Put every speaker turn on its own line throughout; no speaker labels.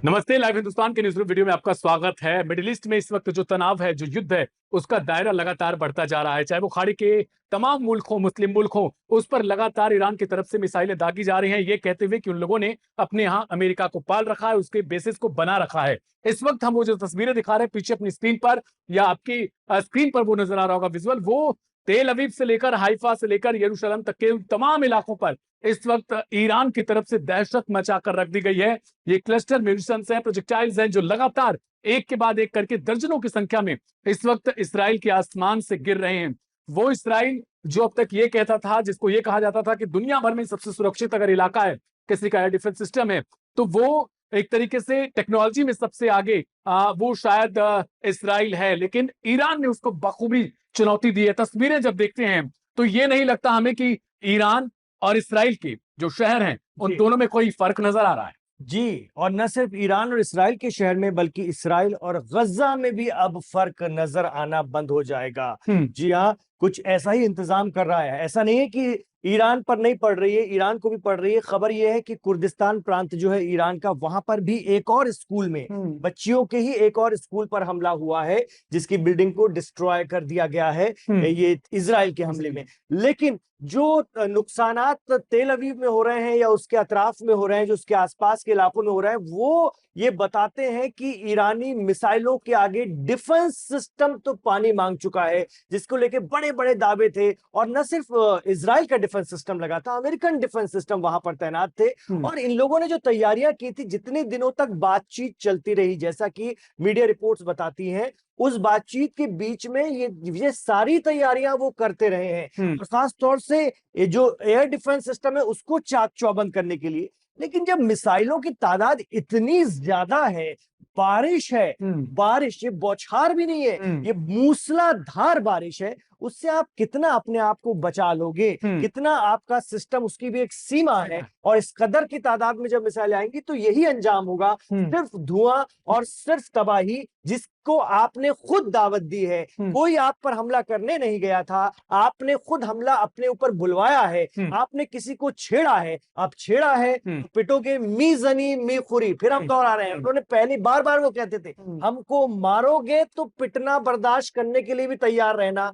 नमस्ते। लाइव हिंदुस्तान के news video में आपका स्वागत है। मिडिल ईस्ट में इस वक्त जो तनाव है, जो युद्ध है, उसका दायरा लगातार बढ़ता जा रहा है। चाहे वो खाड़ी के तमाम मुल्क हो, मुस्लिम मुल्क हो, उस पर लगातार ईरान की तरफ से मिसाइलें दागी जा रही हैं, ये कहते हुए कि उन लोगों ने अपने यहाँ अमेरिका को पाल रखा है, उसके बेसिस को बना रखा है। इस वक्त हम वो जो तस्वीरें दिखा रहे हैं पीछे अपनी स्क्रीन पर, या आपकी स्क्रीन पर वो नजर आ रहा होगा विजुअल, वो तेल अवीव से लेकर हाइफा से लेकर यरूशलेम तक के तमाम इलाकों पर इस वक्त ईरान की तरफ से दहशत मचा कर रख दी गई है। ये क्लस्टर म्यूनिशंस हैं, प्रोजेक्टाइल्स हैं, जो लगातार एक के बाद एक करके दर्जनों की संख्या में इस वक्त इसराइल के आसमान से गिर रहे हैं। वो इसराइल जो अब तक ये कहता था, जिसको ये कहा जाता था कि दुनिया भर में सबसे सुरक्षित अगर इलाका है, किसी का एयर डिफेंस सिस्टम है, तो वो एक तरीके से टेक्नोलॉजी में सबसे आगे वो शायद इसराइल है। लेकिन ईरान ने उसको बखूबी चुनौती दी है। तस्वीरें जब देखते हैं तो ये नहीं लगता हमें कि ईरान और इसराइल के जो शहर हैं उन
जी
दोनों में कोई फर्क नजर आ रहा है।
जी, और न सिर्फ ईरान और इसराइल के शहर में बल्कि इसराइल और गजा में भी अब फर्क नजर आना बंद हो जाएगा।
हम्म।
जी हाँ, कुछ ऐसा ही इंतजाम कर रहा है। ऐसा नहीं है कि ईरान पर नहीं पड़ रही है, ईरान को भी पड़ रही है। खबर यह है कि कुर्दिस्तान प्रांत जो है ईरान का, वहां पर भी एक और स्कूल में, बच्चियों के ही एक और स्कूल पर हमला हुआ है, जिसकी बिल्डिंग को डिस्ट्रॉय कर दिया गया है ये इजराइल के हमले में। लेकिन जो नुकसानात तेल अवीव में हो रहे हैं या उसके अतराफ में हो रहे हैं, जो उसके आसपास के इलाकों में हो रहे हैं, वो ये बताते हैं कि ईरानी मिसाइलों के आगे डिफेंस सिस्टम तो पानी मांग चुका है, जिसको लेके बड़े बड़े दावे थे। और न सिर्फ इजराइल का डिफेंस सिस्टम लगा था, अमेरिकन डिफेंस सिस्टम वहां पर तैनात थे। और इन लोगों ने जो तैयारियां की थी, जितने दिनों तक बातचीत चलती रही, जैसा कि मीडिया रिपोर्ट्स बताती हैं, उस बातचीत के बीच में ये सारी तैयारियां वो करते रहे हैं, और खास तौर से ये जो एयर डिफेंस सिस्टम है उसको चाक चौबंद करने के लिए। लेकिन जब मिसाइलों की तादाद इतनी ज्यादा है, बारिश है, बारिश ये बौछार भी नहीं है, ये मूसलाधार बारिश है, उससे आप कितना अपने आप को बचा लोगे, कितना आपका सिस्टम, उसकी भी एक सीमा है। और इस कदर की तादाद में जब मिसाइलें आएंगी तो यही अंजाम होगा, सिर्फ धुआं और सिर्फ तबाही, जिसको आपने खुद दावत दी है। कोई आप पर हमला करने नहीं गया था, आपने खुद हमला अपने ऊपर बुलवाया है, आपने किसी को छेड़ा है। आप छेड़ा है तो पिटोगे, मी जनी मी खुरी। फिर हम दोहरा रहे हैं, उन्होंने पहली बार बार वो कहते थे, हमको मारोगे तो पिटना बर्दाश्त करने के लिए भी तैयार रहना।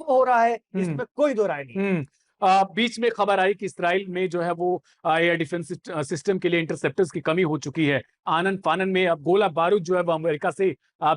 हो रहा है, इसमें कोई दो राय नहीं।
बीच में खबर आई कि इसराइल में जो है वो एयर डिफेंस सिस्टम के लिए इंटरसेप्टर्स की कमी हो चुकी है। आनन फानन में अब गोला बारूद जो है वो अमेरिका से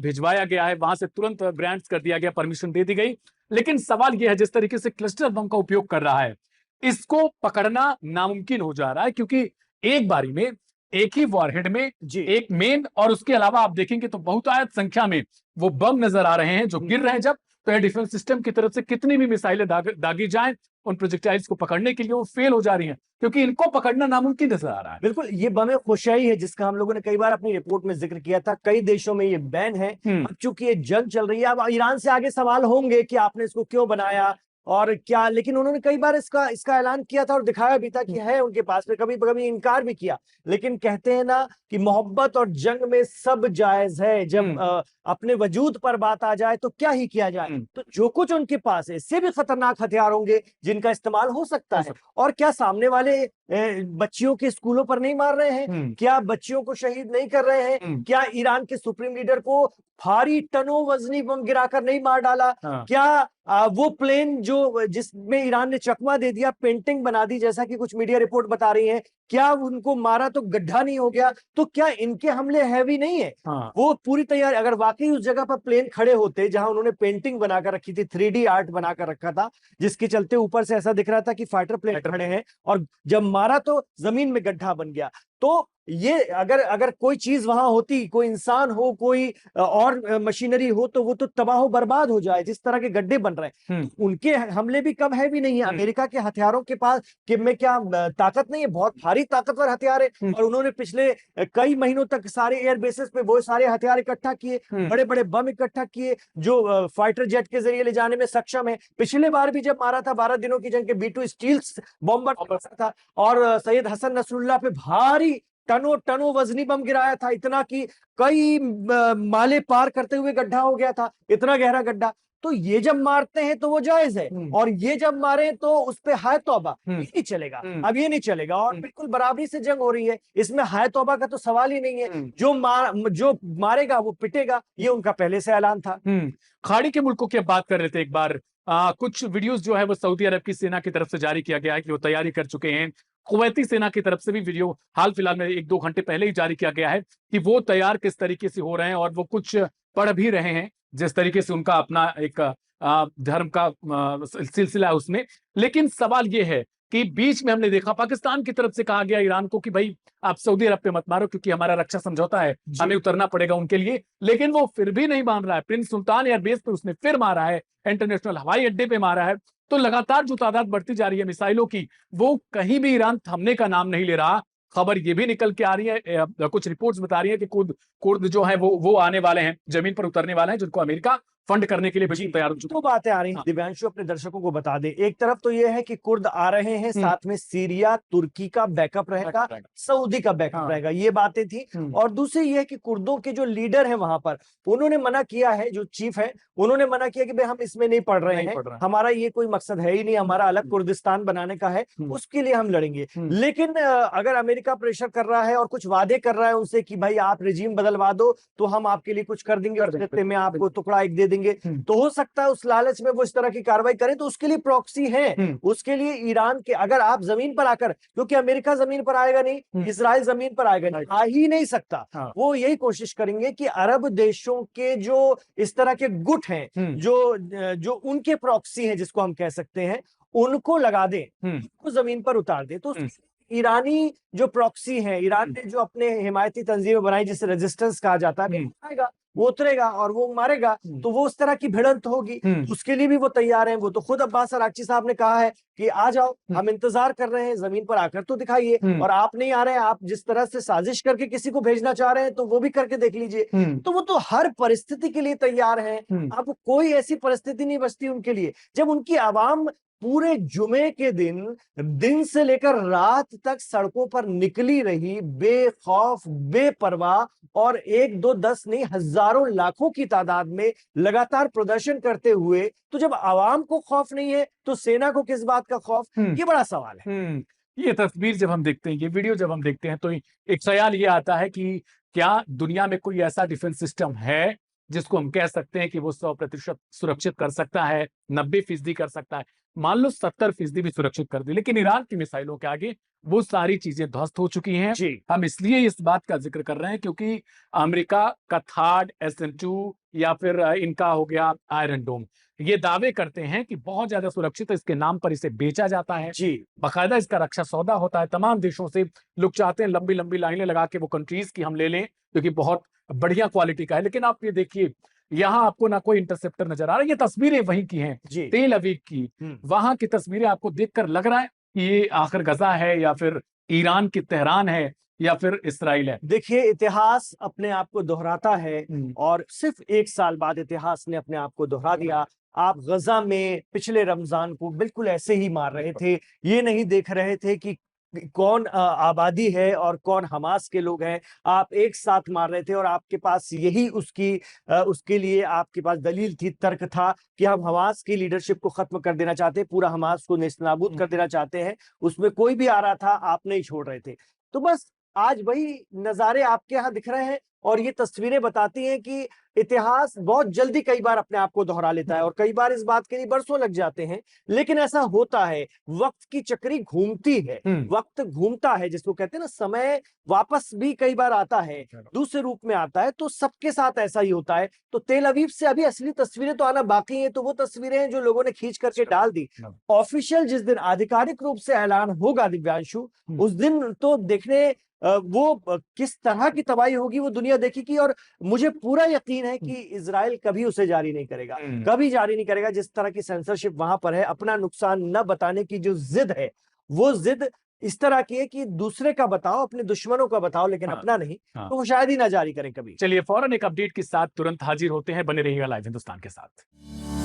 भिजवाया गया है, वहां से तुरंत ग्रांट्स कर दिया गया, परमिशन दे दी गई। लेकिन सवाल यह है, जिस तरीके से क्लस्टर बम का उपयोग कर रहा है, इसको पकड़ना नामुमकिन हो जा रहा है, क्योंकि एक बारी में एक ही वॉरहेड में एक मेन, और उसके अलावा आप देखेंगे तो बहुतायत संख्या में वो बम नजर आ रहे हैं जो गिर रहे हैं। जब तो एयर डिफेंस सिस्टम की तरफ से कितनी भी मिसाइलें दागी जाएं, उन प्रोजेक्टाइल्स को पकड़ने के लिए वो फेल हो जा रही हैं, क्योंकि इनको पकड़ना नामुमकिन नजर आ रहा है।
बिल्कुल, ये बम खुशाई है, जिसका हम लोगों ने कई बार अपनी रिपोर्ट में जिक्र किया था। कई देशों में ये बैन है। अब चूंकि ये जंग चल रही है, अब ईरान से आगे सवाल होंगे कि आपने इसको क्यों बनाया और क्या, लेकिन उन्होंने कई बार इसका ऐलान किया था और दिखाया भी था कि है उनके पास में, कभी कभी इनकार भी किया। लेकिन कहते हैं ना कि मोहब्बत और जंग में सब जायज है। जब अपने वजूद पर बात आ जाए तो क्या ही किया जाए। तो जो कुछ उनके पास है, इससे भी खतरनाक हथियार होंगे जिनका इस्तेमाल हो सकता है। और क्या सामने वाले बच्चियों के स्कूलों पर नहीं मार रहे हैं? क्या बच्चियों को शहीद नहीं कर रहे हैं? क्या ईरान के सुप्रीम लीडर को भारी टनों वजनी बम गिराकर नहीं मार डाला? क्या वो प्लेन जो जिसमें ईरान ने चकमा दे दिया, पेंटिंग बना दी, जैसा कि कुछ मीडिया रिपोर्ट बता रही हैं, क्या उनको मारा तो गड्ढा नहीं हो गया? तो क्या इनके हमले हैवी नहीं है? वो पूरी तैयारी, अगर वाकई उस जगह पर प्लेन खड़े होते जहां उन्होंने पेंटिंग बनाकर रखी थी, 3D आर्ट बनाकर रखा था, जिसके चलते ऊपर से ऐसा दिख रहा था कि फाइटर प्लेन खड़े हैं, और जब मारा तो जमीन में गड्ढा बन गया। तो ये अगर कोई चीज वहां होती, कोई इंसान हो, कोई और मशीनरी हो, तो वो तो तबाह बर्बाद हो जाए, जिस तरह के गड्ढे बन रहे हैं। उनके हमले भी कम है भी नहीं है। अमेरिका के हथियारों के पास में क्या ताकत नहीं है? बहुत भारी ताकतवर हथियार है, और उन्होंने पिछले कई महीनों तक सारे एयर बेसिस पे वो सारे हथियार इकट्ठा किए, बड़े बड़े बम इकट्ठा किए, जो फाइटर जेट के जरिए ले जाने में सक्षम है। पिछले बार भी जब मारा था 12 दिनों की जंग के B-2 स्टील्स बॉम्बर था, और सैयद हसन नसरुल्लाह पे भारी टनों टनों वजनी बम गिराया था, इतना कि कई माले पार करते हुए गड्ढा हो गया था, इतना गहरा गड्ढा। तो ये जब मारते हैं तो वो जायज है, और ये जब मारे तो उस पे हाय तौबा, ये नहीं चलेगा। अब ये नहीं चलेगा, और बिल्कुल बराबरी से जंग हो रही है, इसमें हाय तौबा का तो सवाल ही नहीं है। जो मारेगा वो पिटेगा, ये उनका पहले से ऐलान था।
खाड़ी के मुल्कों की अब बात कर रहे थे एक बार। कुछ वीडियोस जो है वो सऊदी अरब की सेना की तरफ से जारी किया गया है कि वो तैयारी कर चुके हैं। कुवैती सेना की तरफ से भी वीडियो हाल फिलहाल में 1-2 घंटे पहले ही जारी किया गया है कि वो तैयार किस तरीके से हो रहे हैं, और वो कुछ पढ़ भी रहे हैं जिस तरीके से उनका अपना एक धर्म का सिलसिला है उसमें। लेकिन सवाल ये है कि बीच में हमने देखा पाकिस्तान की तरफ से कहा गया ईरान को कि भाई आप सऊदी अरब पे मत मारो क्योंकि हमारा रक्षा समझौता है, हमें उतरना पड़ेगा उनके लिए। लेकिन वो फिर भी नहीं मान रहा है। प्रिंस सुल्तान एयरबेस पे उसने फिर मारा है, इंटरनेशनल हवाई अड्डे पे मारा है। तो लगातार जो तादाद बढ़ती जा रही है मिसाइलों की, वो कहीं भी ईरान थमने का नाम नहीं ले रहा। खबर ये भी निकल के आ रही है, कुछ रिपोर्ट्स बता रही है कि कुर्द जो है वो आने वाले हैं, जमीन पर उतरने वाले हैं, जिनको अमेरिका फंड करने के लिए बिल्कुल तैयार हो चुका है।
तो बातें आ रही हैं दिव्यांशु, अपने दर्शकों को बता दे। एक तरफ तो यह है कि कुर्द आ रहे हैं, साथ में सीरिया तुर्की का बैकअप रहेगा, सऊदी का बैकअप रहेगा, ये बातें थी। और दूसरी यह है कि कुर्दों के जो लीडर हैं वहां पर, उन्होंने मना किया है, जो चीफ है उन्होंने मना किया कि भाई हम इसमें नहीं पढ़ रहे हैं, हमारा ये कोई मकसद है ही नहीं, हमारा अलग कुर्दिस्तान बनाने का है, उसके लिए हम लड़ेंगे। लेकिन अगर अमेरिका प्रेशर कर रहा है और कुछ वादे कर रहा है उनसे कि भाई आप रिजीम बदलवा दो तो हम आपके लिए कुछ कर देंगे, और में आपको टुकड़ा एक दे देंगे, तो हो सकता है उस लालच में वो इस तरह की कार्रवाई करें। तो उसके लिए प्रॉक्सी है, उसके लिए ईरान के, अगर आप जमीन पर आकर, क्योंकि अमेरिका जमीन पर आएगा नहीं, इजराइल जमीन पर आएगा नहीं, आ ही नहीं सकता, वो यही कोशिश करेंगे कि अरब देशों के जो इस तरह के गुट हैं, जो उनके प्रॉक्सी हैं जिसको हम कह सकते हैं, उनको लगा दें, उनको जमीन पर उतार दें। तो ईरानी जो प्रॉक्सी है, ईरान ने जो अपने हिमायती तंजीमें बनाई जिसे रेजिस्टेंस कहा जाता है, आएगा, वो उतरेगा और वो मारेगा, तो वो उस तरह की भिड़ंत होगी। उसके लिए भी वो तैयार हैं। वो तो खुद अब्बास अराक्ची साहब ने कहा है कि आ जाओ, हम इंतजार कर रहे हैं, जमीन पर आकर तो दिखाइए, और आप नहीं आ रहे हैं, आप जिस तरह से साजिश करके किसी को भेजना चाह रहे हैं तो वो भी करके देख लीजिए। तो वो तो हर परिस्थिति के लिए तैयार हैं। अब कोई ऐसी परिस्थिति नहीं बचती उनके लिए जब उनकी आवाम पूरे जुमे के दिन से लेकर रात तक सड़कों पर निकली रही, बेखौफ बेपरवाह, और 1 2 10 नहीं, हजारों लाखों की तादाद में लगातार प्रदर्शन करते हुए। तो जब आवाम को खौफ नहीं है तो सेना को किस बात का खौफ, ये बड़ा सवाल है।
ये तस्वीर जब हम देखते हैं, ये वीडियो जब हम देखते हैं, तो एक ख्याल ये आता है कि क्या दुनिया में कोई ऐसा डिफेंस सिस्टम है जिसको हम कह सकते हैं कि वो 100% सुरक्षित कर सकता है, 90% कर सकता है, मान लो 70% भी सुरक्षित कर दे। लेकिन ईरान की मिसाइलों के आगे वो सारी चीजें ध्वस्त हो चुकी हैं। हम इसलिए इस बात का जिक्र कर रहे हैं क्योंकि अमेरिका का थार्ड SM-2 या फिर इनका हो गया आयरन डोम, ये दावे करते हैं कि बहुत ज्यादा सुरक्षित है, इसके नाम पर इसे बेचा जाता है, बाकायदा इसका रक्षा सौदा होता है। तमाम देशों से लोग चाहते हैं लंबी लंबी लाइनें लगा के वो कंट्रीज की हम ले लें क्योंकि बहुत बढ़िया क्वालिटी का है। लेकिन आप ये देखिए, यहाँ आपको ना कोई इंटरसेप्टर नजर आ रहा है, ये तस्वीरें वहीं की हैं, तेल अवीव की। वहां की तस्वीरें आपको देखकर लग रहा है कि ये आखिर गजा है या फिर ईरान की तेहरान है या फिर इसराइल है।
देखिए, इतिहास अपने आप को दोहराता है, और सिर्फ 1 साल बाद इतिहास ने अपने आप को दोहरा दिया। आप गजा में पिछले रमजान को बिल्कुल ऐसे ही मार रहे थे, ये नहीं देख रहे थे कि कौन आबादी है और कौन हमास के लोग हैं, आप एक साथ मार रहे थे। और आपके पास यही उसके लिए आपके पास दलील थी, तर्क था कि हम हमास की लीडरशिप को खत्म कर देना चाहते हैं, पूरा हमास को नेस्तनाबूद कर देना चाहते हैं। उसमें कोई भी आ रहा था, आप नहीं छोड़ रहे थे। तो बस आज वही नजारे आपके यहाँ दिख रहे हैं, और ये तस्वीरें बताती हैं कि इतिहास बहुत जल्दी कई बार अपने आप को दोहरा लेता है, और कई बार इस बात के लिए बरसों लग जाते हैं। लेकिन ऐसा होता है, वक्त की चक्री घूमती है, वक्त घूमता है, जिसको कहते हैं ना, समय वापस भी कई बार आता है, दूसरे रूप में आता है। तो सबके साथ ऐसा ही होता है। तो तेल अवीव से अभी असली तस्वीरें तो आना बाकी हैं, तो वो तस्वीरें हैं जो लोगों ने खींच करके डाल दी। ऑफिशियल जिस दिन आधिकारिक रूप से ऐलान होगा दिव्यांशु, उस दिन तो देखने वो किस तरह की तबाही होगी वो दुनिया देखेगी। और मुझे पूरा यकीन है कि इजराइल कभी उसे जारी नहीं करेगा, कभी जारी नहीं करेगा। जिस तरह की सेंसरशिप वहां पर है, अपना नुकसान न बताने की जो जिद है, वो जिद इस तरह की है कि दूसरे का बताओ, अपने दुश्मनों का बताओ, लेकिन अपना नहीं। तो वो शायद ही ना जारी करें कभी।
चलिए फौरन एक अपडेट के साथ तुरंत हाजिर होते हैं, बने रहिएगा लाइव हिंदुस्तान के साथ।